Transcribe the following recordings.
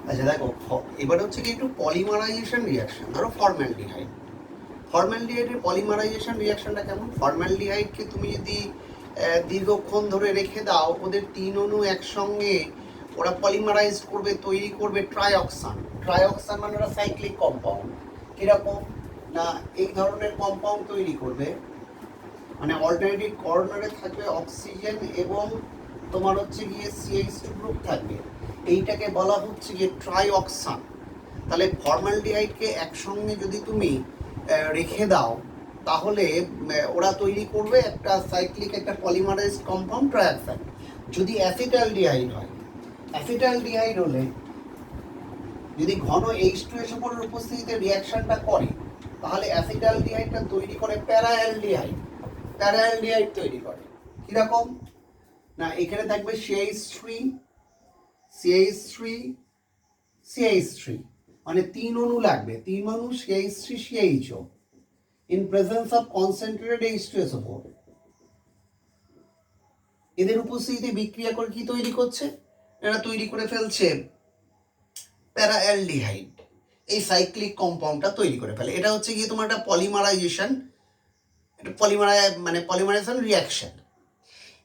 আচ্ছা দেখো, এবার হচ্ছে কি একটু পলিমারাইজেশন রিয়াকশন। ধরো ফর্মালডিহাইড, ফর্মালডিহাইডের পলিমারাইজেশন রিয়াকশনটা কেমন? ফর্মালডিহাইডকে তুমি যদি দীর্ঘক্ষণ ধরে রেখে দাও, ওদের 3 অণু একসঙ্গে ওরা পলিমারাইজ করবে, তৈরি করবে ট্রাইঅক্সান। ট্রাইঅক্সান মানে ওরা সাইক্লিক কম্পাউন্ড। কীরকম না, এই ধরনের কম্পাউন্ড তৈরি করবে, মানে অল্টারনেটিভ কর্নারে থাকবে অক্সিজেন এবং তোমার হচ্ছে গিয়ে CH2 গ্রুপ থাকবে। এইটাকে বলা হচ্ছে গিয়ে ট্রাইঅক্সান। তাহলে ফর্মালডিহাইডকে একসঙ্গে যদি তুমি রেখে দাও, তাহলে ওরা তৈরি করবে একটা সাইক্লিক, একটা পলিমারাইজ কম্পাউন্ড ট্রাইঅক্সান। যদি অ্যাসিটালডিহাইড হয়, অ্যাসিটালডিহাইড হলে যদি ঘন H2SO4 এর উপস্থিতিতে রিয়াকশনটা করে, তাহলে অ্যাসিটালডিহাইডটা তৈরি করে প্যারাঅ্যালডিহাইড। প্যারাঅ্যালডিহাইড তৈরি করে কিরকম না, এখানে থাকবে CH3 CH3 CH3, মানে 3 অণু লাগবে, 3 অণু CH3 CHO in presence of concentrated H2SO4। এদের উপস্থিতিতে বিক্রিয়া করে কি তৈরি করছে? এরা তৈরি করে ফেলছে প্যারাঅ্যালডিহাইড, এই সাইক্লিক কম্পাউন্ডটা তৈরি করে ফেলে। এটা হচ্ছে গিয়ে তোমার একটা পলিমারাইজেশন, এটা পলিমারাইজেশন রিয়াকশন।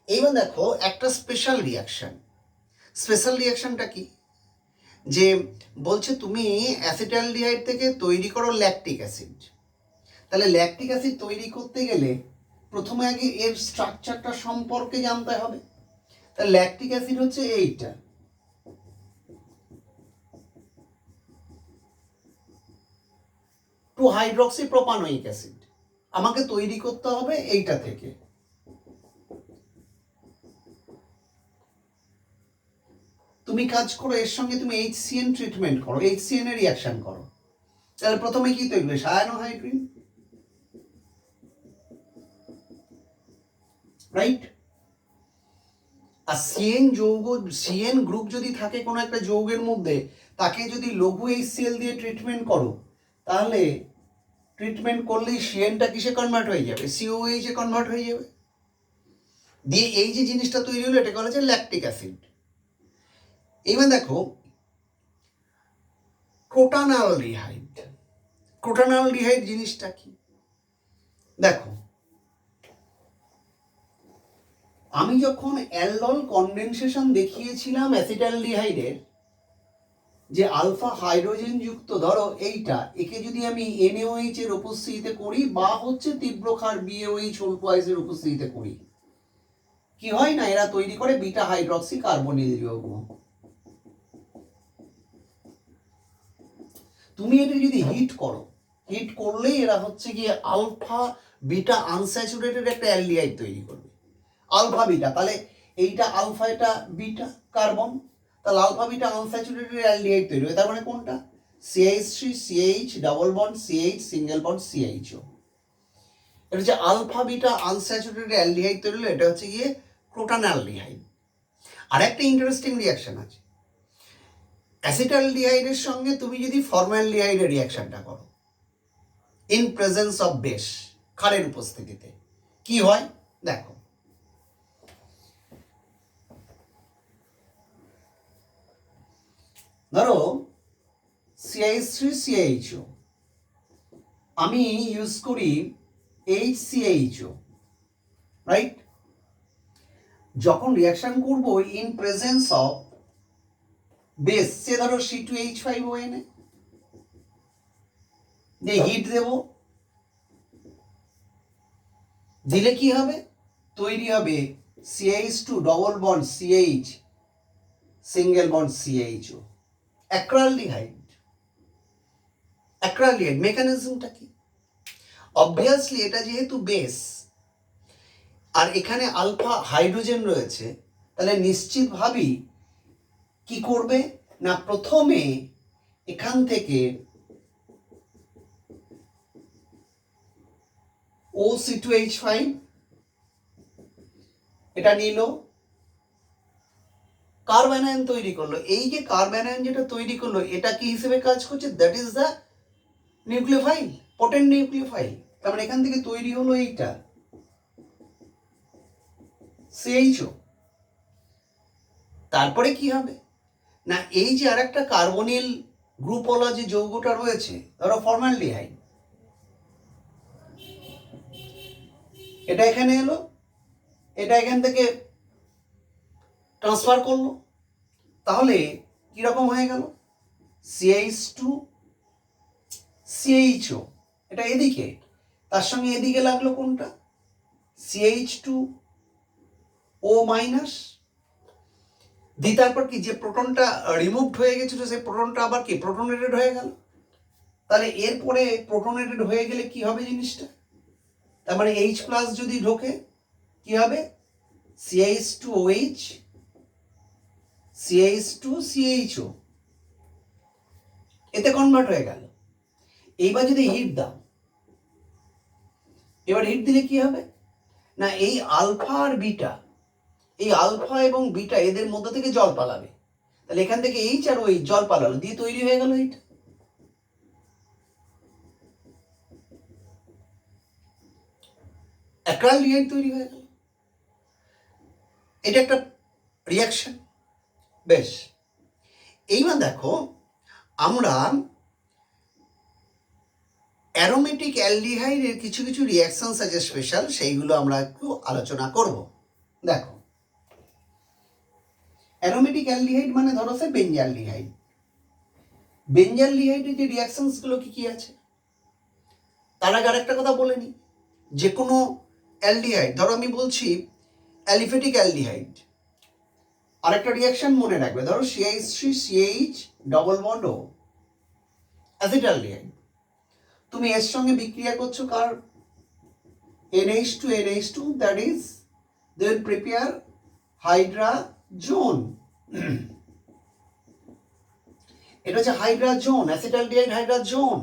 এইবার দেখো একটা স্পেশাল রিয়াকশন। স্পেশাল রিয়াকশনটা কি? যে বলছে তুমি অ্যাসিটালডিহাইড থেকে তৈরি করো ল্যাকটিক অ্যাসিড। তাহলে ল্যাকটিক অ্যাসিড তৈরি করতে গেলে প্রথমে আগে এর স্ট্রাকচারটা সম্পর্কে জানতে হবে। তাহলে ল্যাকটিক অ্যাসিড হচ্ছে এইটা, 2-হাইড্রক্সিপ্রোপানোয়িক অ্যাসিড। আমাকে তৈরি করতে হবে এইটা থেকে। তুমি কাজ করো, এর সঙ্গে তুমি HCN ট্রিটমেন্ট করো, HCN এর রিয়াকশন করো। তাহলে প্রথমে কি তৈরি হবে? সায়ানোহাইড্রিন, রাইট? আর সিএন যৌগ, সিএন গ্রুপ যদি থাকে কোনো একটা যৌগের মধ্যে, তাকে যদি লঘু HCl দিয়ে ট্রিটমেন্ট করো, তাহলে ট্রিটমেন্ট করলেই সিএনটা কিসে কনভার্ট হয়ে যাবে? COH এ কনভার্ট হয়ে যাবে। দিয়ে এই যে জিনিসটা তৈরি হলো, এটাকে বলা হচ্ছে ল্যাকটিক অ্যাসিড। এইবার দেখো ক্রোটানালডিহাইড। ক্রোটানালডিহাইড জিনিসটা কি? দেখো, আমি যখন অ্যালডল কনডেনসেশন দেখিয়েছিলাম অ্যাসিটালডিহাইডের, যে আলফা হাইড্রোজেন যুক্ত, ধরো এইটা, একে যদি আমি NaOH এর উপস্থিতিতে করি বা হচ্ছে তীব্র ক্ষার BaOH হোল টুয়াইস এর উপস্থিতিতে করি, কি হয় না, এরা তৈরি করে বিটা হাইড্রক্সি কার্বনিল যৌগ। তুমি এটা যদি হিট করো, হিট করলেই এরা হচ্ছে গিয়ে আলফা বিটা আনস্যাচুরেটেড একটা অ্যালডিহাইড তৈরি করবে, আলফা বিটা। তাহলে এইটা আলফা, এটা বিটা কার্বন, তাহলে আলফা বিটা আনস্যাচুরেটেড অ্যালডিহাইড তৈরি হবে। তার মানে কোনটা? CH3 CH double bond CH single bond CHO। এটা হচ্ছে আলফা বিটা আনস্যাচুরেটেড অ্যালডিহাইড তৈরি হলো, এটা হচ্ছে গিয়ে ক্রোটানালডিহাইড। আর একটা ইন্টারেস্টিং রিয়াকশন আছে, অ্যাসিটালডিহাইডের সঙ্গে তুমি যদি ফর্মালডিহাইডের রিয়াকশনটা করো ইন প্রেজেন্স অফ বেস, ক্ষারের উপস্থিতিতে, কি হয় দেখো। ধরো CH3 CHO, আমি ইউজ করি HCHO, রাইট? যখন রিয়াকশন করব in presence of base, say ধরো C2H5ONA, যে হিট দেব, দিলে কি হবে? তৈরি হবে CH2 double bond CH single bond CHO, অ্যাক্রালডিহাইড। অ্যাক্রালডিহাইড মেকানিজমটা কি? অবভিয়াসলি এটা যেহেতু বেস আর এখানে আলফা হাইড্রোজেন রয়েছে, তাহলে নিশ্চিতভাবেই কি করবে না, প্রথমে এখান থেকে OC2H5 এটা নিল, কার্বনায়ন তৈরি করলো। এই যে কার্বনায়ন যেটা তৈরি করলো, এটা কি হিসেবে কাজ করছে? That is the nucleophile, potent nucleophile. তার মানে এখান থেকে তৈরি হলো এইটা CHO। তারপরে কি হবে না এই যে আর একটা কার্বনিল গ্রুপওয়ালা যে যৌগটা রয়েছে, ধরো ফর্মালডিহাইড, এটা এখানে এলো, এটা এখান থেকে ট্রান্সফার করলো, তাহলে কিরকম হয়ে গেল, CH2 CHO, এটা এদিকে, তার সঙ্গে এদিকে লাগলো কোনটা, CH2O মাইনাস, দিয়ে তারপর কি যে প্রোটনটা রিমুভড হয়ে গেছিল সেই প্রোটনটা আবার কি প্রোটনেটেড হয়ে গেল। তাহলে এরপরে প্রোটনেটেড হয়ে গেলে কি হবে জিনিসটা, তার মানে H প্লাস যদি ঢোকে কি হবে, CH2OH CH2CHO, এতে কনভার্ট হয়ে গেল। এইবার যদি হিট দাও, এবার হিট দিলে কি হবে না, এই আলফা আর বিটা, এই আলফা এবং বিটা এদের মধ্যে থেকে জল পালাবে, তাহলে এখান থেকে এইচ আর ওই জল পালালো, দিয়ে তৈরি হয়ে গেল এইটা। অ্যাক্রাইলডিহাইড তৈরি হয়ে গেল। এটা একটা রিয়াকশন। বেশ, এইবার দেখো আমরা অ্যারোমেটিক অ্যালডিহাইডের কিছু কিছু রিয়াকশনস আছে স্পেশাল, সেইগুলো আমরা একটু আলোচনা করব। দেখো অ্যারোমেটিক অ্যালডিহাইড মানে ধরো সে বেঞ্জালডিহাইড, বেঞ্জালডিহাইডের যে রিয়াকশনসগুলো কি কি আছে, তার আগে আরেকটা কথা বলে নিই, যে কোনো অ্যালডিহাইড, ধরো আমি বলছি অ্যালিফেটিক অ্যালডিহাইড, আরেকটা রিয়াকশন মনে রাখবে, ধরো CH3CH ডবল বন্ড ও অ্যাসিটালডিহাইড, তুমি এর সঙ্গে বিক্রিয়া করছো কার, NH2NH2, that is they will prepare hydrazone, এটা হচ্ছে হাইড্রাজোন, অ্যাসিটালডিহাইড হাইড্রাজোন,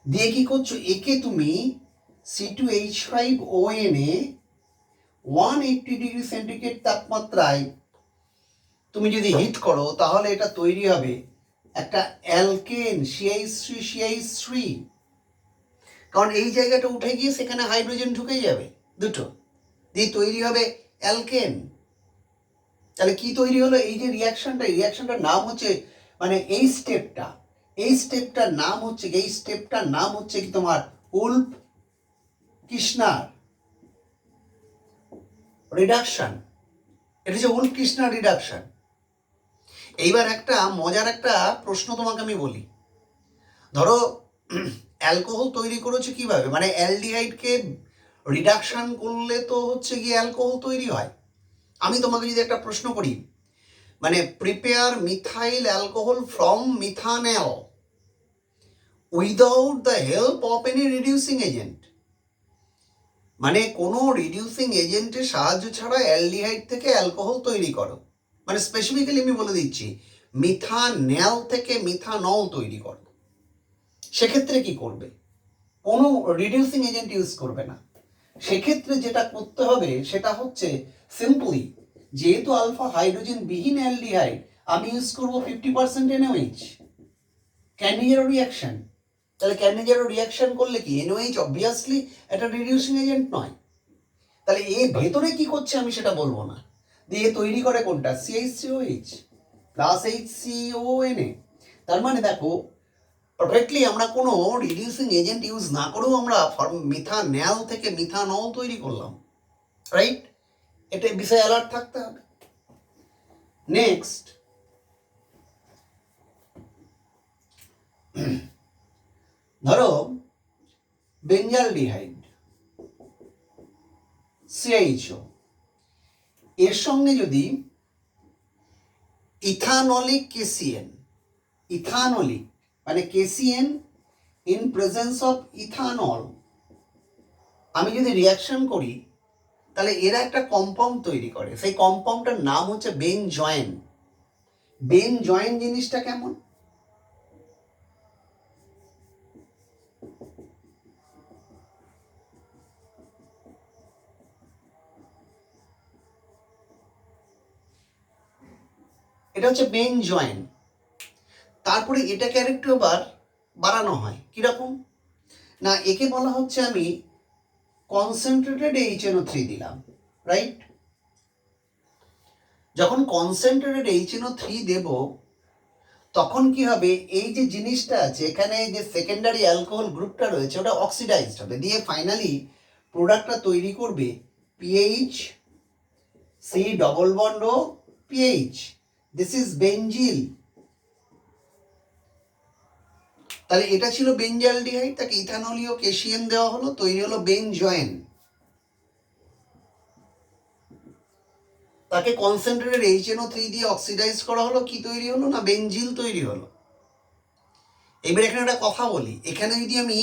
দিয়ে কি করছো, একে তুমি C2H5ON এ 180 ডিগ্রি সেন্টিগ্রেড তাপমাত্রায় তুমি যদি হিট করো, তাহলে এটা তৈরি হবে একটা অ্যালকেন CH3CH3, কারণ এই জায়গাটা উঠে গিয়ে সেখানে হাইড্রোজেন ঢুকে যাবে দুটো, দিয়ে তৈরি হবে অ্যালকেন। তাহলে কি তৈরি হলো, এই যে রিয়াকশনটা, এই রিয়াকশনটার নাম হচ্ছে, মানে এই স্টেপটার নাম হচ্ছে, এই স্টেপটার নাম হচ্ছে কি তোমার উল্ফ কির্শনার রিডাকশন, এটা হচ্ছে উল্ফ কির্শনার রিডাকশন। এইবার একটা মজার একটা প্রশ্ন তোমাকে আমি বলি, ধরো অ্যালকোহল তৈরি করেছে কিভাবে, মানে অ্যালডিহাইডকে রিডাকশন করলে তো হচ্ছে গিয়ে অ্যালকোহল তৈরি হয়। আমি তোমাকে যদি একটা প্রশ্ন করি, মানে prepare methyl alcohol from methanal without the help of any reducing agent, মানে কোনো রিডিউসিং এজেন্টের সাহায্য ছাড়া অ্যালডিহাইড থেকে অ্যালকোহল তৈরি করো, মানে স্পেসিফিক্যালি আমি বলে দিচ্ছি মিথানেল থেকে মিথানল তৈরি করো, সেক্ষেত্রে কি করবে, কোনো রিডিউসিং এজেন্ট ইউজ করবে না। সেক্ষেত্রে যেটা করতে হবে সেটা হচ্ছে সিম্পলি, যেহেতু আলফা হাইড্রোজেন বিহীন অ্যালডিহাইড, আমি ইউজ করবো 50% NOH, ক্যানিজেরো রিয়াকশন। তাহলে ক্যানিজেরো রিয়াকশন করলে কি NOH অবভিয়াসলি একটা রিডিউসিং এজেন্ট নয়, তাহলে এর ভেতরে কি করছে আমি সেটা বলবো না, দিয়ে তৈরি করে কোনটা CH3OH প্লাস HCONA। তার মানে দেখো পারফেক্টলি আমরা কোনো রিডিউসিং এজেন্ট ইউজ না করেও আমরা মিথানেল থেকে মিথানল তৈরি করলাম, রাইট? এটা বিষয়ে অ্যালার্ট থাকতে হবে। নেক্সট, ধরো বেঞ্জালডিহাইড CHO, এর সঙ্গে যদি ইথানলিক KCN, ইথানলিক মানে KCN in presence of ethanol, আমি যদি রিয়াকশন করি, তাহলে এরা একটা কম্পাউন্ড তৈরি করে, সেই কম্পাউন্ডটার নাম হচ্ছে বেনজয়েন। বেনজয়েন জিনিসটা কেমন, এটা হচ্ছে বেনজয়েন। তারপরে এটাকে আরেকটু আবার বাড়ানো হয়, কিরকম না, একে বলা হচ্ছে আমি কনসেন্ট্রেটেড HNO3 দিলাম, রাইট? যখন কনসেন্ট্রেটেড HNO3 দেব তখন কি হবে, এই যে জিনিসটা আছে এখানে যে সেকেন্ডারি অ্যালকোহল গ্রুপটা রয়েছে ওটা অক্সিডাইজড হবে, দিয়ে ফাইনালি প্রোডাক্টটা তৈরি করবে PH C double bond O PH, this is benzil. তাহলে এটা ছিল বেঞ্জালডিহাইড, তাকে ইথানলীয় কেশিয়াম দেওয়া হলো, তৈরি হলো বেনজয়েন। তাকে কনসেন্ট্রেটেড HNO3 দিয়ে অক্সিডাইজ করা হলো, কি তৈরি হলো না বেনজিল তৈরি হলো। এবার এখানে একটা কথা বলি, এখানে যদি আমি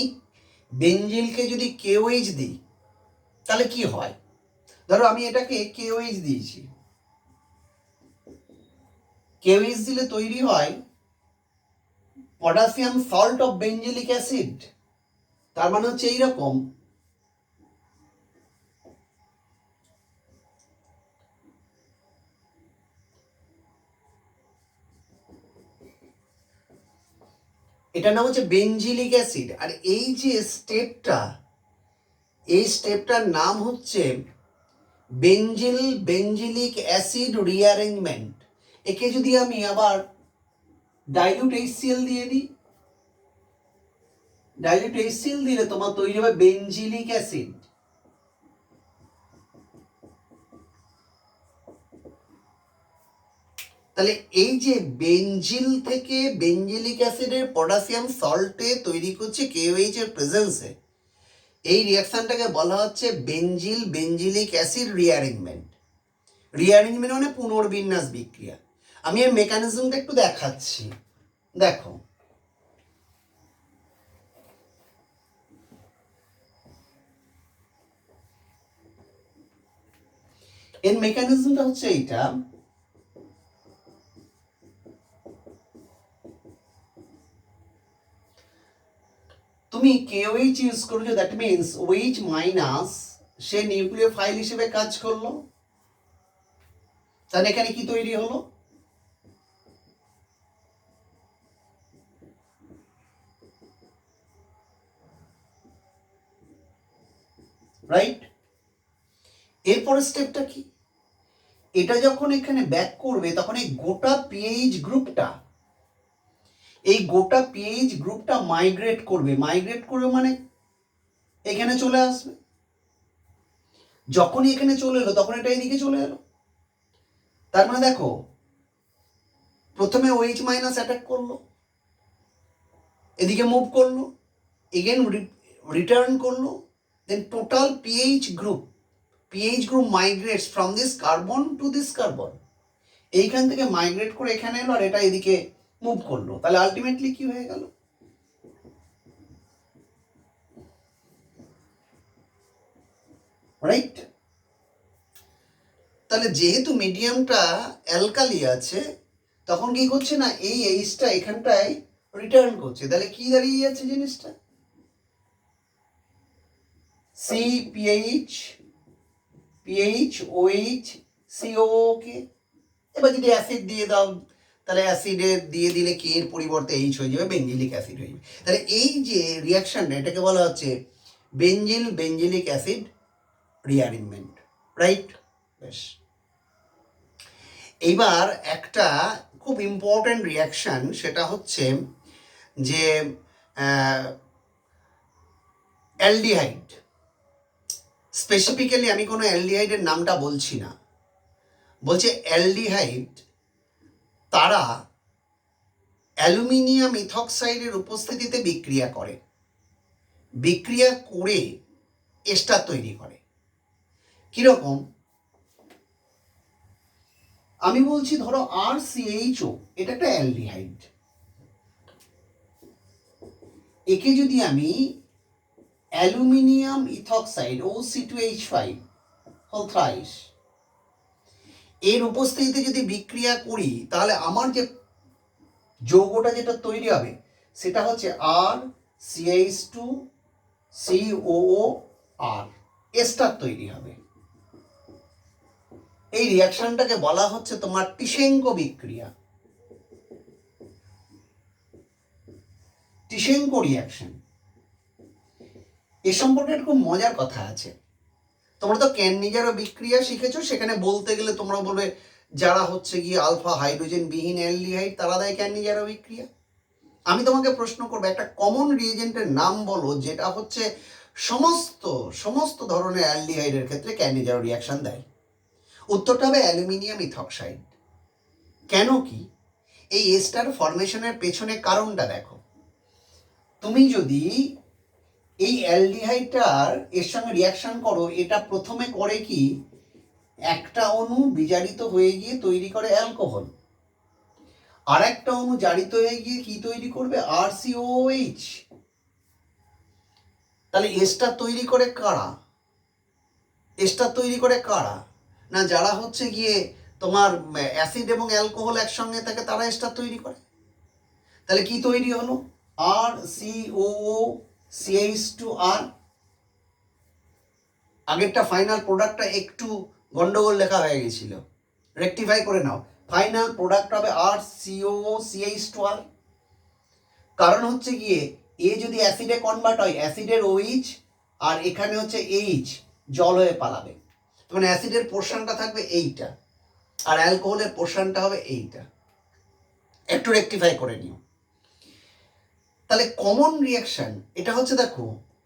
বেনজিলকে যদি KOH দিই তাহলে কি হয়, ধরো আমি এটাকে KOH দিয়েছি, KOH দিলে তৈরি হয় পটাশিয়াম সল্ট অফ বেঞ্জিলিক অ্যাসিড। তার মানে হচ্ছে এইরকম, এটার নাম হচ্ছে বেঞ্জিলিক অ্যাসিড। আর এই যে স্টেপটা, এই স্টেপটার নাম হচ্ছে বেঞ্জিলিক অ্যাসিড রিঅ্যারেঞ্জমেন্ট। একে যদি আমি আবার ডাইলিউট HCl দিয়ে দিই, ডাইলিউট HCl দিলে তোমার তৈরি হবে বেঞ্জিলিক অ্যাসিড। তাহলে এই যে বেঞ্জিল থেকে বেঞ্জিলিক অ্যাসিডের পটাশিয়াম সল্টে তৈরি করছে KOH এর প্রেজেন্সে, এই রিঅ্যাকশনটাকে বলা হচ্ছে বেঞ্জিলিক অ্যাসিড রিঅ্যারেঞ্জমেন্ট। রিঅ্যারেঞ্জমেন্ট মানে পুনর্বিন্যাস বিক্রিয়া। আমি এর মেকানিজমটা একটু দেখাচ্ছি, দেখো। এর মেকানিজমটা হচ্ছে এইটা, তুমি KOH ইউজ করছো, that means OH minus say nucleophile হিসেবে কাজ করলো, তাহলে এখানে কি তৈরি হলো, রাইট। এরপরের স্টেপটা কি, এটা যখন এখানে ব্যাক করবে তখন এই গোটা পিএইচ গ্রুপটা, এই গোটা পিএইচ গ্রুপটা মাইগ্রেট করবে মানে এখানে চলে আসবে। যখনই এখানে চলে এলো তখন এটা এদিকে চলে এলো। তার মানে দেখো, প্রথমে OH মাইনাস অ্যাটাক করলো, এদিকে মুভ করলো, এগেন রিটার্ন করলো, then total PH group migrates from this carbon to this carbon, এইখান থেকে মাইগ্রেট করে এখানে এলো আর এটা এদিকে মুভ করলো। তাহলে আলটিমেটলি কি হয়ে গেল, রাইট। তাহলে যেহেতু মিডিয়ামটা অ্যালকালি আছে তখন কি করছে না, এই এইচটা এখানটায় রিটার্ন করছে, তাহলে কি দাঁড়িয়ে যাচ্ছে জিনিসটা, CPH COOK। এবার যদি অ্যাসিড দিয়ে দাও তাহলে অ্যাসিডের দিয়ে দিলে কে এর পরিবর্তে এইচ হয়ে যাবে, বেঞ্জিলিক অ্যাসিড হয়ে যাবে। তাহলে এই যে রিয়াকশনটা এটাকে বলা হচ্ছে বেঞ্জিলিক অ্যাসিড রিঅ্যারেঞ্জমেন্ট, রাইট। বেশ, এইবার একটা খুব ইম্পর্টেন্ট রিয়াকশন, সেটা হচ্ছে যে অ্যালডিহাইড। স্পেসিফিক্যালি আমি কোনো অ্যালডিহাইডের নামটা বলছি না, বলছে অ্যালডিহাইড তারা অ্যালুমিনিয়াম ইথক্সাইডের উপস্থিতিতে বিক্রিয়া করে এস্টার তৈরি করে। কিরকম, আমি বলছি ধরো RCHO, এটা একটা অ্যালডিহাইড, একে যদি আমি অ্যালুমিনিয়াম ইথক্সাইড OC2H5 থ্রাইস এর উপস্থিতিতে যদি বিক্রিয়া করি তাহলে আমার যে যৌগটা যেটা তৈরি হবে সেটা হচ্ছে RCH2COOR, এস্টার তৈরি হবে। এই রিয়াকশনটাকে বলা হচ্ছে তোমার টিশেঙ্কো বিক্রিয়া, টিশেঙ্কো রিয়াকশন। এ সম্পর্কে খুব মজার কথা আছে, তোমরা তো ক্যাননিজারও বিক্রিয়া শিখেছো, সেখানে বলতে গেলে তোমরা বলবে যারা হচ্ছে গিয়ে আলফা হাইড্রোজেন বিহীন অ্যালডিহাইড তারা দেয় ক্যানিজারো বিক্রিয়া। আমি তোমাকে প্রশ্ন করবো, একটা কমন রিয়েজেন্টের নাম বলো যেটা হচ্ছে সমস্ত সমস্ত ধরনের অ্যালডিহাইডের ক্ষেত্রে ক্যানিজারো রিয়াকশন দেয়। উত্তরটা হবে অ্যালুমিনিয়াম ইথক্সাইড। কেন কি? এই এস্টার ফরমেশনের পেছনে কারণটা দেখো। তুমি যদি এই অ্যালডিহাইডটার এর সঙ্গে রিয়াকশন করো, এটা প্রথমে করে কি একটা অণু বিজারিত হয়ে গিয়ে তৈরি করে অ্যালকোহল, আর একটা অণু জারিত হয়ে গিয়ে কি তৈরি করবে? RCOH। তাহলে এস্টার তৈরি করে কারা? এস্টার তৈরি করে কারা? না যারা হচ্ছে গিয়ে তোমার অ্যাসিড এবং অ্যালকোহল একসঙ্গে থাকে তারা এস্টার তৈরি করে। তাহলে কি তৈরি হলো? RCOOCH2R। আগেরটা ফাইনাল প্রোডাক্টটা একটু গন্ডগোল লেখা হয়ে গেছিল, রেকটিফাই করে নাও। ফাইনাল প্রোডাক্ট হবে RCOOCH2R। কারণ হচ্ছে গিয়ে এ যদি অ্যাসিডে কনভার্ট হয়, অ্যাসিডের OH আর এখানে হচ্ছে H জল হয়ে পালাবে, মানে অ্যাসিডের পোর্শনটা থাকবে এইটা আর অ্যালকোহলের পোর্শনটা হবে এইটা। একটু রেকটিফাই করে নিও। তাহলে কমন রিয়াকশন এটা হচ্ছে, দেখো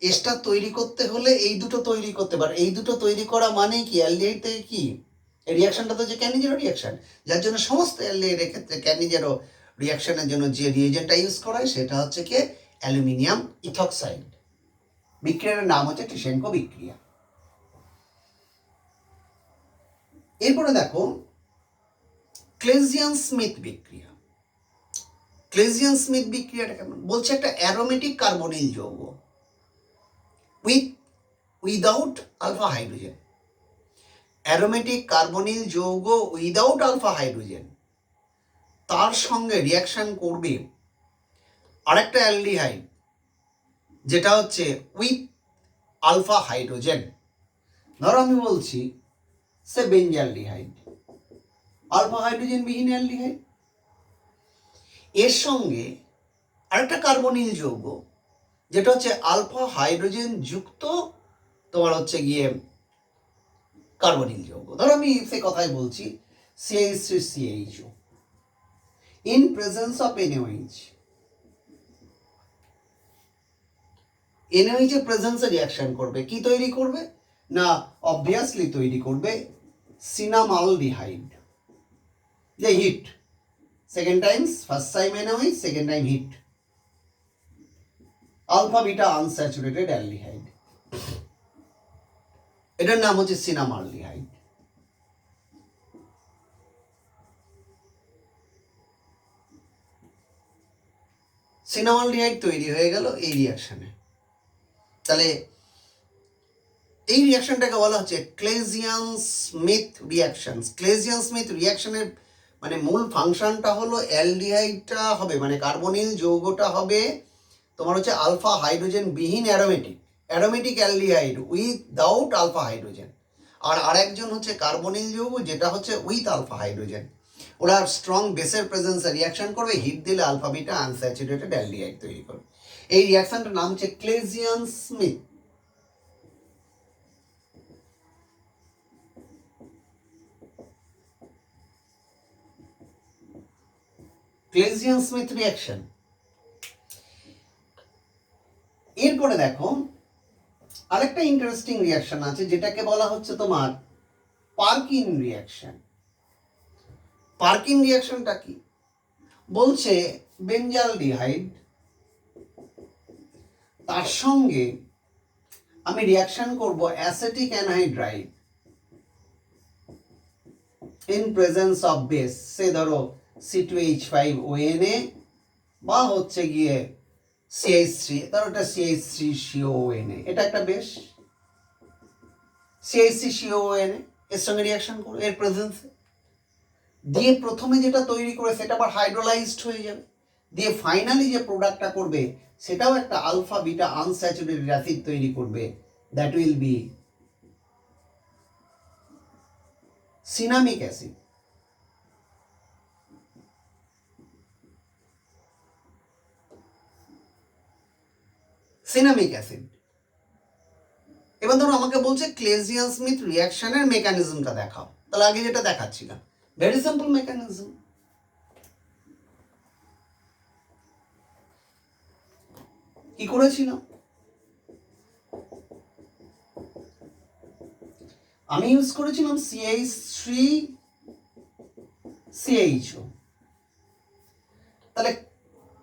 এস্টার তৈরি করতে হলে এই দুটো তৈরি করতে পারে। এই দুটো তৈরি করা মানে কি? অ্যালডিহাইড থেকে কি রিয়াকশনটা তো যে ক্যানিজারো রিয়াকশন, যার জন্য সমস্ত অ্যালডিহাইডের ক্ষেত্রে ক্যানিজারো রিয়াকশনের জন্য যে রিয়েজেন্টটা ইউজ করা হয় সেটা হচ্ছে কি অ্যালুমিনিয়াম ইথক্সাইড। বিক্রিয়ার নাম হচ্ছে টিশেনকো বিক্রিয়া। এরপরে দেখো ক্লেজিয়ান স্মিথ বিক্রিয়া। ক্লেজিয়ান স্মিথ বিক্রিয়াটা কেমন? বলছে একটা অ্যারোমেটিক কার্বনিল যৌগ without alpha hydrogen. Aromatic carbonyl যৌগ উইদাউট আলফা হাইড্রোজেন, তার সঙ্গে রিয়াকশন করবে আরেকটা অ্যালডিহাইড যেটা হচ্ছে উইথ আলফা হাইড্রোজেন। ধরো আমি বলছি সে বেঞ্জালডিহাইড, আলফা হাইড্রোজেন বিহীন অ্যালডিহাইড। এর সঙ্গে আরেকটা কার্বনিল যৌগ যেটা হচ্ছে আলফা হাইড্রোজেন যুক্ত তোমার হচ্ছে গিয়ে কার্বনিল যৌগ। ধরো আমি সে কথাই বলছি CH3CHO in presence of NaOH। NaOH এর প্রেজেন্সে রিয়াকশন করবে, কি তৈরি করবে? না অবভিয়াসলি তৈরি করবে সিনামালডিহাইড। যে heat, second times, first time NaOH, second time heat, alpha beta unsaturated aldehyde. এটার নাম হচ্ছে সিনামালডিহাইড। সিনামালডিহাইড তৈরি হয়ে গেল এই রিয়াকশনে। তাহলে এই রিয়াকশনটাকে বলা হচ্ছে ক্লেজিয়ান স্মিথ রিয়াকশন। ক্লেজিয়ান স্মিথ রিয়াকশনের মানে মূল ফাংশনটা হলো অ্যালডিহাইডটা হবে মানে কার্বনিল যৌগটা হবে তোমার হচ্ছে আলফা হাইড্রোজেন বিহীন aromatic aldehyde without alpha hydrogen, আর আরেকজন হচ্ছে কার্বনিল যৌগ যেটা হচ্ছে উইথ আলফা হাইড্রোজেন। ওরা স্ট্রং বেসের প্রেজেন্সে রিয়াকশন করবে, হিট দিলে আলফা বিটা আনস্যাচুরেটেড অ্যালডিহাইড তৈরি করবে। এই রিয়াকশনটার নাম হচ্ছে Claisen Schmidt. Claisen Schmidt reaction. এরপরে দেখো আরেকটা ইন্টারেস্টিং রিয়াকশন আছে যেটাকে বলা হচ্ছে তোমার পার্কিন রিয়াকশন। পার্কিন রিয়াকশনটা কি? বলছে বেঞ্জালডিহাইড তার সঙ্গে আমি রিয়াকশন করব acetic anhydride in presence of base, say ধরো C2H5ONA বা হচ্ছে গিয়ে CH3, ধরো এটা CH3CONA, এটা একটা বেশ CH3CONA এর সঙ্গে রিয়াকশন করো এর প্রেজেন্সে, দিয়ে প্রথমে যেটা তৈরি করে সেটা আবার হাইড্রোলাইজড হয়ে যাবে, দিয়ে ফাইনালি যে প্রোডাক্টটা করবে সেটাও একটা আলফা বিটা আনস্যাচুরেটেড অ্যাসিড তৈরি করবে, that will B cinnamic acid. Cinnamic acid. এবার ধরো আমাকে বলছে ক্লেজিয়ান স্মিথ রিয়াকশনের মেকানিজমটা দেখাও, তাহলে আগে যেটা দেখাচ্ছিলাম ভেরি সিম্পল মেকানিজম। কি করেছিলাম, আমি ইউজ করেছিলাম CH3CHO। তাহলে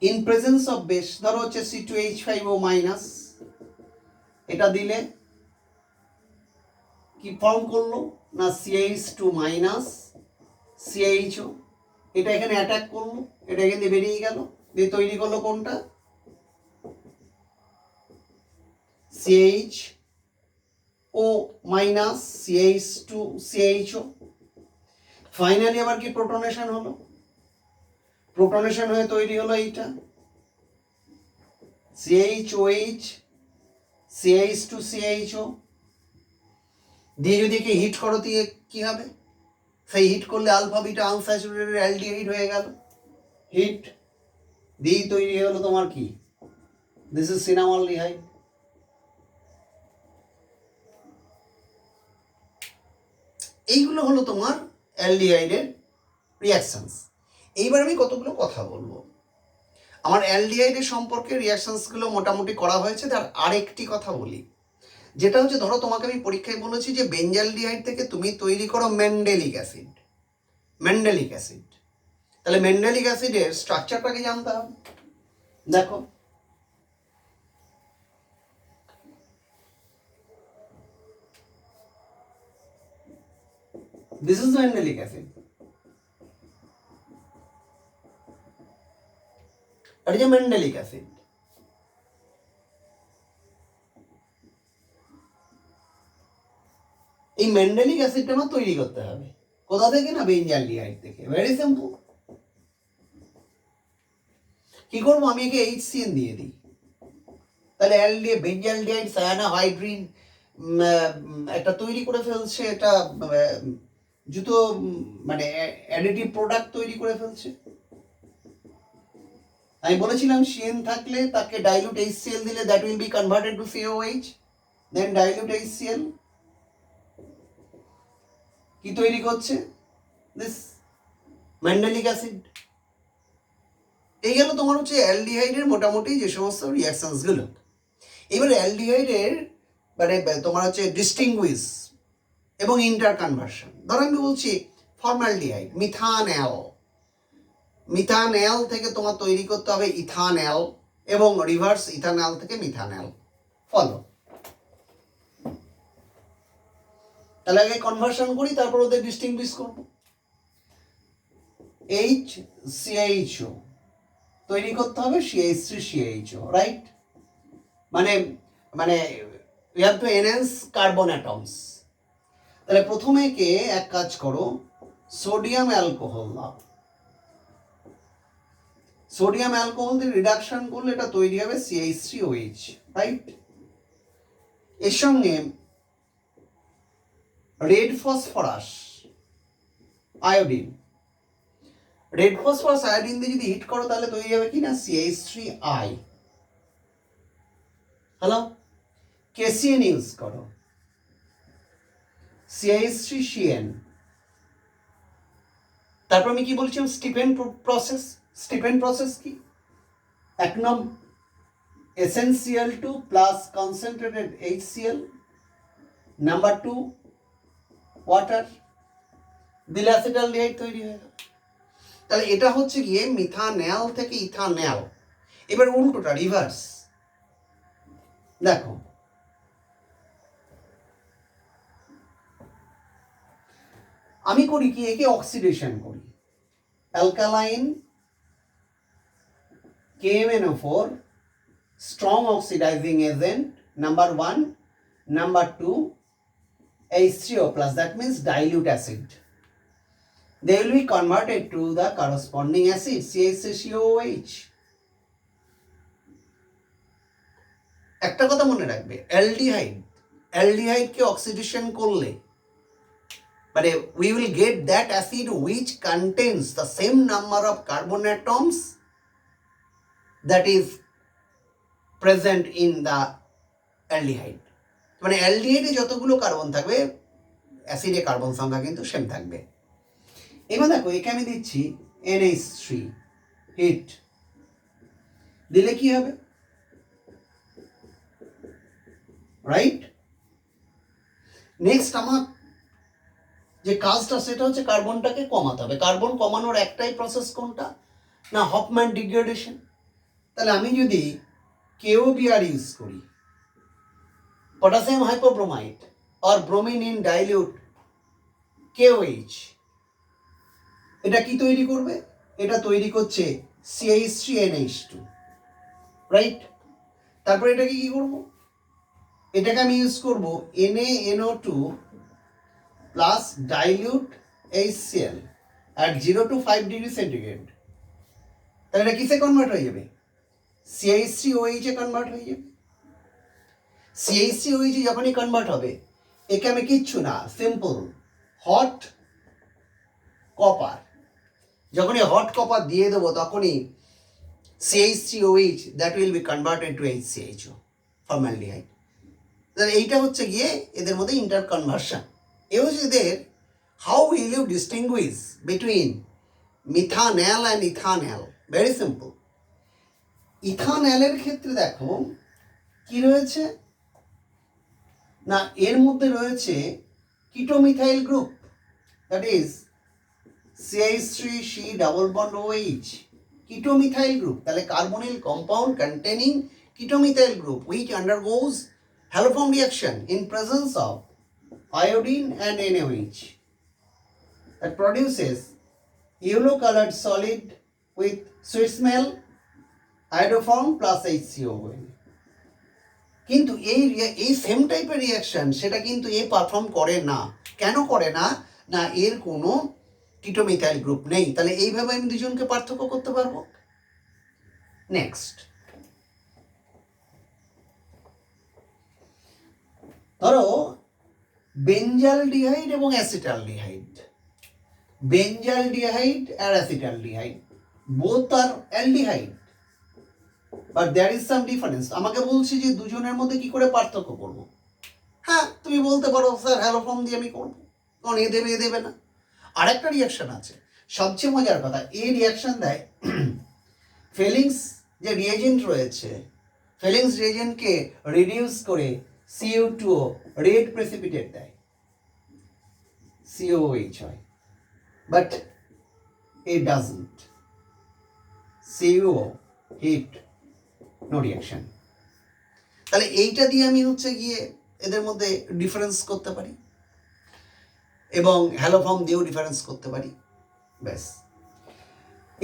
ইন প্রেজেন্স অফ বেস, ধরো হচ্ছে C2H5O মাইনাস, এটা দিলে কি ফর্ম করলো না CH2 মাইনাস CHO, এটা এখানে অ্যাটাক করলো, এটা এখান দিয়ে বেরিয়ে গেল, দিয়ে তৈরি করলো কোনটা CHO minus CH2 CHO। Finally আবার কি প্রোটনেশন হলো, প্রোটনেশন হয়ে তৈরি হলো এইটা CHOH CH2 CHO। দিয়ে যদি একে হিট করো দিয়ে কি হবে, সেই হিট করলে আলফা বিটা আনস্যাচুরেটেড অ্যালডিহাইড হয়ে গেল, হিট দিয়েই তৈরি হলো তোমার কি, দিস ইজ সিনামলডিহাইড। এইগুলো হলো তোমার অ্যালডিহাইডের রিয়াকশনস। এইবার আমি কতগুলো কথা বলবো। আমার অ্যালডিহাইডের সম্পর্কে রিয়াকশনসগুলো মোটামুটি করা হয়েছে। তার আরেকটি কথা বলি, যেটা হচ্ছে ধরো তোমাকে আমি পরীক্ষায় বলেছি যে বেঞ্জালডিহাইড থেকে তুমি তৈরি করো মেন্ডেলিক অ্যাসিড, মেন্ডেলিক অ্যাসিড। তাহলে মেন্ডেলিক অ্যাসিডের স্ট্রাকচারটাকে জানতে হবে। দেখো দিস ইজ মেন্ডেলিক অ্যাসিড, এটা যে মেন্ডেলিক অ্যাসিড। এই মেন্ডেলিক অ্যাসিডটা আমার তৈরি করতে হবে কোথা থেকে না বেঞ্জালডিহাইড থেকে। Very simple. কি করবো, আমি একে HCN দিয়ে দিই, তাহলে বেঞ্জালডিহাইড সায়ানোহাইড্রিন একটা তৈরি করে ফেলছে, এটা জুতো মানে অ্যাডিটিভ প্রোডাক্ট তৈরি করে ফেলছে। আমি বলেছিলাম CN থাকলে তাকে ডাইলুট HCl দিলে that will be converted to COH, then dilute HCl কি তৈরি করছে, দিস মেন্ডেলিক অ্যাসিড। এই গেল তোমার হচ্ছে অ্যালডিহাইডের মোটামুটি যে সমস্ত রিয়াকশনসগুলো। এবারে অ্যালডিহাইডের মানে তোমার হচ্ছে ডিস্টিংগুইশ এবং ইন্টার কনভার্সন। ধরো আমি বলছি ফর্মালডিহাইড, মিথানল, মিথানল থেকে তোমার তৈরি করতে হবে ইথানল এবং রিভার্স ইথানল থেকে মিথানল। ফলো, তাহলে আগে কনভার্সন করি, তারপর ওদের ডিস্টিংগুইশ করব। HCHO তৈরি করতে হবে CH3CHO, রাইট? মানে মানে we have to enhance carbon atoms। তাহলে প্রথমে কে এক কাজ করো, সোডিয়াম অ্যালকোহল দাও, সোডিয়াম অ্যালকোহল দিয়ে রিডাকশন করলে এটা তৈরি হবে CH3OH, রাইট? এর সঙ্গে red phosphorus iodine, red phosphorus iodine দিয়ে যদি হিট করো তাহলে তৈরি হবে কি না CH3I। হ্যালো, KCN ইউজ করো, CH3CN। তারপর আমি কি বলছিলাম, স্টিফেন প্রসেস। স্টিফেন প্রসেস কি, 1 নং SnCl2 plus concentrated HCl, number 2 water, দিলে অ্যাসিটালডিহাইড তৈরি হয়ে গেল। তাহলে এটা হচ্ছে গিয়ে মিথানল থেকে ইথানল। এবার উল্টোটা রিভার্স দেখো, আমি করি কি, একে অক্সিডেশন করি, alkaline KMnO4 strong oxidising agent, number 1, number 2 H3O plus, that means dilute acid. They will be converted to the corresponding acid CH3COOH। একটা কথা মনে রাখবে, অ্যালডিহাইডকে অক্সিডেশন করলে মানে we will get that acid which contains the same number of carbon atoms that is present in the aldehyde। মানে অ্যালডিহাইডে যতগুলো carbon থাকবে অ্যাসিডে carbon সংখ্যা কিন্তু সেম থাকবে। এবার দেখো একে আমি দিচ্ছি NH3 হিট, দিলে কি হবে, রাইট? নেক্সট আমার যে কাজটা সেটা হচ্ছে কার্বনটাকে কমাতে হবে। কার্বন কমানোর একটাই প্রসেস কোনটা না, হফম্যান ডিগ্রেডেশন। তাহলে আমি যদি KOBr ইউজ করি, পটাশিয়াম হাইপোব্রোমাইড আর ব্রোমিন ইন ডাইলিউট KOH, এটা কি তৈরি করবে, এটা তৈরি করছে CH3NH2, রাইট? তারপরে এটাকে কি করব, এটাকে আমি ইউজ করব NaNO2 plus dilute HCl at 0 to 5 degree centigrade. তাহলে এটা কিসে কনভার্ট হয়ে যাবে, CH3OH এ কনভার্ট হয়ে যাবে। CH3OH যখনই কনভার্ট হবে, একে আমি কিচ্ছু না, সিম্পল হট কপার, যখনই হট কপার দিয়ে দেবো তখনই CH3OH that will be converted two HCHO, formaldehyde. তাহলে এইটা হচ্ছে গিয়ে এদের মধ্যে ইন্টার কনভার্সন। এ হচ্ছে এদের how will you distinguish between methanal and ethanal. Very simple. ইথানলের ক্ষেত্রে দেখো কি রয়েছে না, এর মধ্যে রয়েছে ketomethyl group, that is CH3C double bond OH, ketomethyl group. তাহলে carbonyl compound containing ketomethyl group which undergoes haloform reaction in presence of iodine and NaOH that produces yellow colored solid with sweet smell, iodoform plus HCO. কিন্তু এই same টাইপের reaction সেটা কিন্তু এ perform করে না। কেন করে না না, এর কোনো কিটোমিথাইল গ্রুপ নেই। তাহলে এইভাবে আমি দুজনকে পার্থক্য করতে পারবো। নেক্সট ধরো বেঞ্জালডিহাইড এবং অ্যাসিটালডিহাইড, বেঞ্জালডিহাইড আর acetaldehyde both are aldehyde, but there is some difference. আমাকে বলছি যে দুজনের মধ্যে কি করে পার্থক্য করব। হ্যাঁ, তুমি বলতে পারো স্যার হ্যালোফর্ম দিয়ে আমি করবো, কারণ এ দেবে এ দেবে না। আরেকটা রিয়াকশন আছে, সবচেয়ে মজার কথা, এই রিয়াকশন দেয় ফেলিংস যে রিয়েজেন্ট রয়েছে, ফেলিংস রিয়েজেন্টকে রিডিউস করে CO2 রেড প্রেসিপিটেট দেয়, COOH হয়, but it doesn't. CO heat, no reaction. তাহলে এইটা দিয়ে আমি হচ্ছে গিয়ে এদের মধ্যে ডিফারেন্স করতে পারি এবং হ্যালোফর্ম দিয়েও ডিফারেন্স করতে পারি, ব্যাস।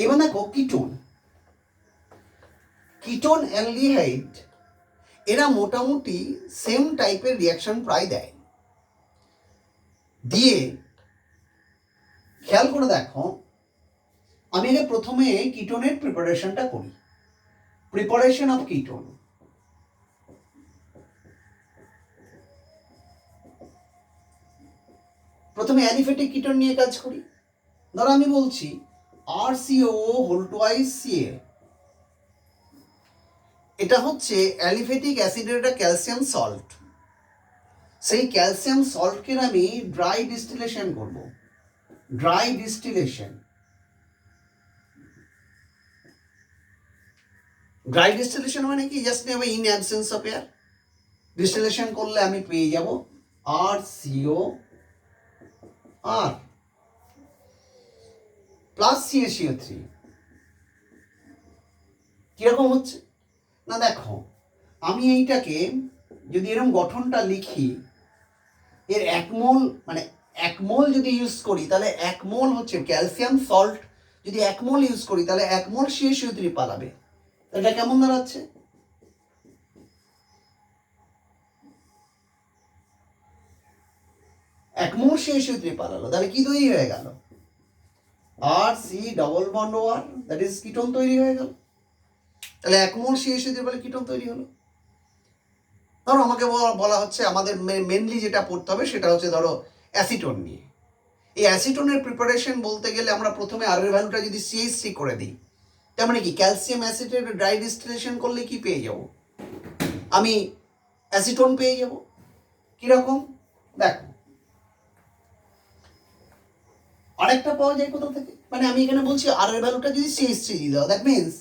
এবার দেখো কিটোন, কিটোন অ্যালডিহাইড এরা মোটামুটি সেম টাইপের রিয়াকশন প্রায় দেয়। দিয়ে খেয়াল করে দেখো, আমি আগে প্রথমে কিটোনের প্রিপারেশনটা করি। প্রিপারেশন অফ কিটোন, প্রথমে অ্যালিফেটিক কিটোন নিয়ে কাজ করি। ধরো আমি বলছি RCOO হোল টুয়াইস CA, এটা হচ্ছে অ্যালিফেটিক অ্যাসিডের একটা ক্যালসিয়াম সল্ট। সেই ক্যালসিয়াম সল্টকে আমি ড্রাই ডিস্টিলেশন করব, ড্রাই ডিস্টিলেশন। ড্রাই ডিস্টিলেশন মানে কি, জাস্ট নেবে in absence of air. Distillation করলে আমি পেয়ে যাব RCOR প্লাস CaCO3। কিরকম হচ্ছে না, দেখো আমি এইটাকে যদি এরকম গঠনটা লিখি, এর এক মোল মানে এক মোল যদি ইউজ করি তাহলে এক মোল হচ্ছে ক্যালসিয়াম সল্ট, যদি এক মোল ইউজ করি তাহলে এক মোল CaCO3 পালাবে। এটা কেমন দাঁড়াচ্ছে, এক মোল CaCO3 পালালো, তাহলে কি তৈরি হয়ে গেল, RC double bond OR, that is ketone তৈরি হয়ে গেল। তাহলে এক মোল CaCO3 বলে কিটোন তৈরি হলো। ধরো আমাকে বলা হচ্ছে আমাদের মেনলি যেটা পড়তে হবে সেটা হচ্ছে ধরো অ্যাসিটোন নিয়ে। এই অ্যাসিটোনের প্রিপারেশন বলতে গেলে আমরা প্রথমে আর এর ভ্যালুটা যদি CH3 করে দিই, তার মানে কি ক্যালসিয়াম অ্যাসিডের ড্রাই ডিস্টিলেশন করলে কি পেয়ে যাব, আমি অ্যাসিটোন পেয়ে যাব। কিরকম দেখো, আরেকটা পাওয়া যায় কোথা থেকে, মানে আমি এখানে বলছি আর এর ভ্যালুটা যদি CH3 দিয়ে দাও, that means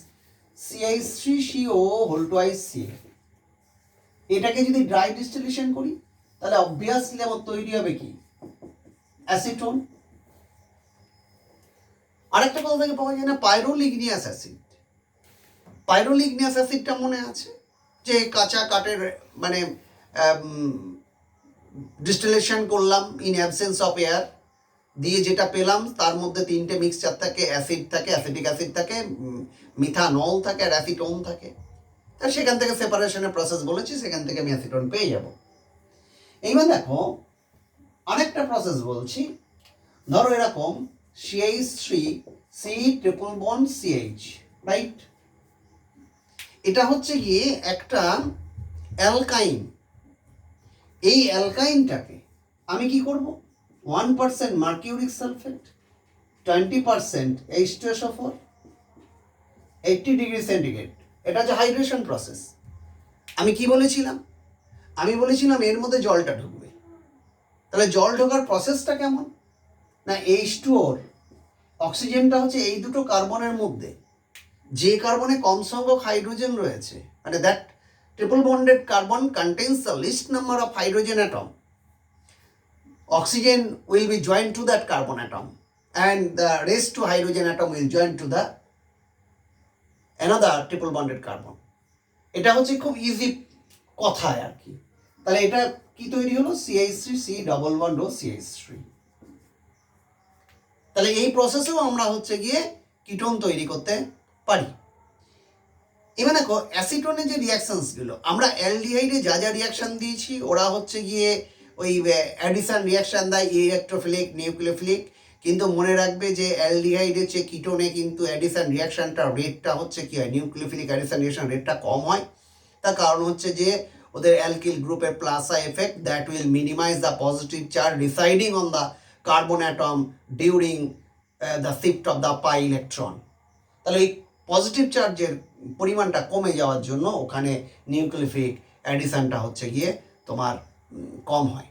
CH3CO whole twice CA। এটাকে যদি ড্রাই ডিস্টিলেশন করি তাহলে অবভিয়াসলি আমার তৈরি হবে কি, অ্যাসিটোন। আরেকটা কোথা থেকে পাওয়া যায় না, পাইরোলিগনিয়াস অ্যাসিড। পাইরোলিগনিয়াস অ্যাসিডটা মনে আছে যে কাঁচা কাঠের মানে ডিস্টিলেশন করলাম ইন অ্যাবসেন্স অফ এয়ার, দিয়ে যেটা পেলাম তার মধ্যে তিনটে মিক্সচার থাকে, অ্যাসিড থাকে, অ্যাসিটিক অ্যাসিড থাকে, মিথানল থাকে আর অ্যাসিটোন থাকে। তা সেখান থেকে সেপারেশনের প্রসেস বলেছি, সেখান থেকে আমি অ্যাসিটোন পেয়ে যাব। এইবার দেখো আরেকটা প্রসেস বলছি, ধরো এরকম CH3 C triple bond CH, right? এটা হচ্ছে গিয়ে একটা অ্যালকাইন। এই অ্যালকাইনটাকে আমি কি করব, 1% mercuric sulphate, 20% H2SO4, 80 degree centigrade, এটা হচ্ছে হাইড্রেশন প্রসেস। আমি কি বলেছিলাম, আমি বলেছিলাম এর মধ্যে জলটা ঢুকবে। তাহলে জল ঢোকার প্রসেসটা কেমন না, H2O অক্সিজেনটা হচ্ছে এই দুটো কার্বনের মধ্যে, যে কার্বনে কম সংখ্যক হাইড্রোজেন রয়েছে, মানে that triple bonded carbon contains the least number of hydrogen atom, oxygen will be joined to that carbon atom and the rest two hydrogen atom will join to the another triple bonded carbon. এটা হচ্ছে খুব easy কথায় আর কি। তাহলে এটা কি তৈরি হলো, CH3 C ডবল বন্ড ও CH3। তাহলে এই প্রসেসেও আমরা হচ্ছে গিয়ে কিটোন তৈরি করতে পারি। এবার দেখো অ্যাসিটোনের যে রিয়াকশনসগুলো, আমরা অ্যালডিহাইডে যা যা রিয়াকশন দিয়েছি ওরা হচ্ছে গিয়ে ওই অ্যাডিশন রিয়াকশন দেয়, ইলেকট্রোফিলিক নিউক্লিওফিলিক। কিন্তু মনে রাখবে যে অ্যালডিহাইডের চেয়ে কিটোনে কিন্তু অ্যাডিশন রিয়াকশনটা রেটটা হচ্ছে কি হয়, নিউক্লিওফিলিক অ্যাডিশন রিয়াকশন রেটটা কম হয়। তার কারণ হচ্ছে যে ওদের অ্যালকিল গ্রুপের প্লাসা effect that will minimize the positive charge residing on the carbon atom during the shift of the pi electron. তাহলে এই পজিটিভ চার্জের পরিমাণটা কমে যাওয়ার জন্য ওখানে নিউক্লিওফিলিক অ্যাডিশনটা হচ্ছে গিয়ে তোমার কম হয়।